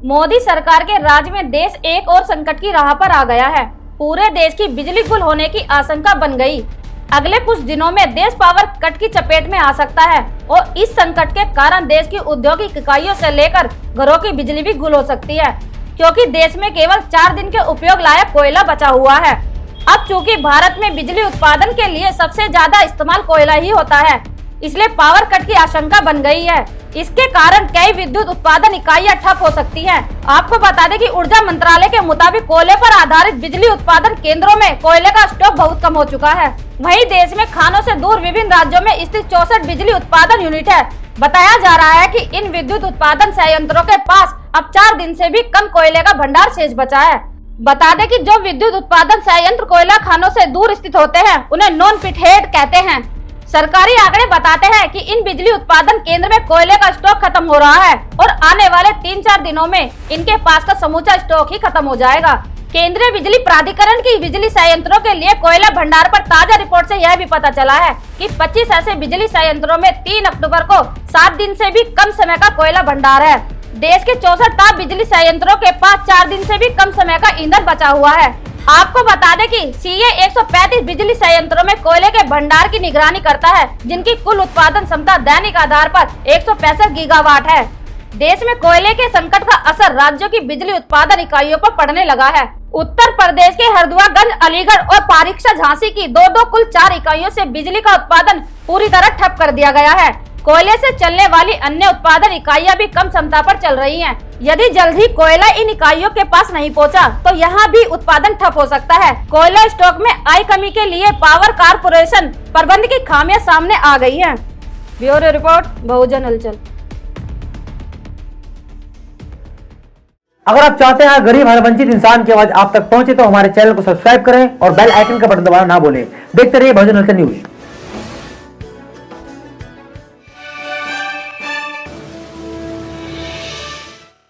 मोदी सरकार के राज में देश एक और संकट की राह पर आ गया है। पूरे देश की बिजली गुल होने की आशंका बन गई। अगले कुछ दिनों में देश पावर कट की चपेट में आ सकता है और इस संकट के कारण देश की औद्योगिक इकाइयों से लेकर घरों की बिजली भी गुल हो सकती है, क्योंकि देश में केवल 4 दिन के उपयोग लायक कोयला बचा हुआ है। अब चूंकि भारत में बिजली उत्पादन के लिए सबसे ज्यादा इस्तेमाल कोयला ही होता है, इसलिए पावर कट की आशंका बन गई है। इसके कारण कई विद्युत उत्पादन इकाइयां ठप हो सकती हैं। आपको बता दें कि ऊर्जा मंत्रालय के मुताबिक कोयले पर आधारित बिजली उत्पादन केंद्रों में कोयले का स्टॉक बहुत कम हो चुका है। वहीं देश में खानों से दूर विभिन्न राज्यों में स्थित 64 बिजली उत्पादन यूनिट है। बताया जा रहा है कि इन विद्युत उत्पादन संयंत्रों के पास अब 4 दिन से भी कम कोयले का भंडार शेष बचा है। बता दें कि जो विद्युत उत्पादन संयंत्र कोयला खानों से दूर स्थित होते हैं, उन्हें नॉन पिट हेड कहते हैं। सरकारी आंकड़े बताते हैं कि इन बिजली उत्पादन केंद्र में कोयले का स्टॉक खत्म हो रहा है और आने वाले 3-4 दिनों में इनके पास का समूचा स्टॉक ही खत्म हो जाएगा। केंद्रीय बिजली प्राधिकरण की बिजली संयंत्रों के लिए कोयला भंडार पर ताजा रिपोर्ट से यह भी पता चला है कि 25 ऐसे बिजली संयंत्रों में 3 अक्टूबर को 7 दिन से भी कम समय का कोयला भंडार है। देश के 64 ताप बिजली संयंत्रों के पास 4 दिन से भी कम समय का ईंधन बचा हुआ है। आपको बता दें कि सीए 135 बिजली संयंत्रों में कोयले के भंडार की निगरानी करता है, जिनकी कुल उत्पादन क्षमता दैनिक आधार पर 165 गीगावाट है। देश में कोयले के संकट का असर राज्यों की बिजली उत्पादन इकाइयों पर पड़ने लगा है। उत्तर प्रदेश के हरदुआगंज, अलीगढ़ और पारीक्षा झांसी की दो कुल 4 इकाइयों से बिजली का उत्पादन पूरी तरह ठप कर दिया गया है। कोयले से चलने वाली अन्य उत्पादन इकाइयां भी कम क्षमता पर चल रही हैं। यदि जल्द ही कोयला इन इकाइयों के पास नहीं पहुंचा, तो यहां भी उत्पादन ठप हो सकता है। कोयला स्टॉक में आई कमी के लिए पावर कारपोरेशन प्रबंध की खामियां सामने आ गई हैं। ब्यूरो रिपोर्ट, बहुजन हलचल। अगर आप चाहते हैं गरीब हर वंचित इंसान की आवाज आप तक पहुंचे, तो हमारे चैनल को सब्सक्राइब करें और बेल आइकन का बटन दबाना ना भूलें। देखते रहिए बहुजन हलचल न्यूज।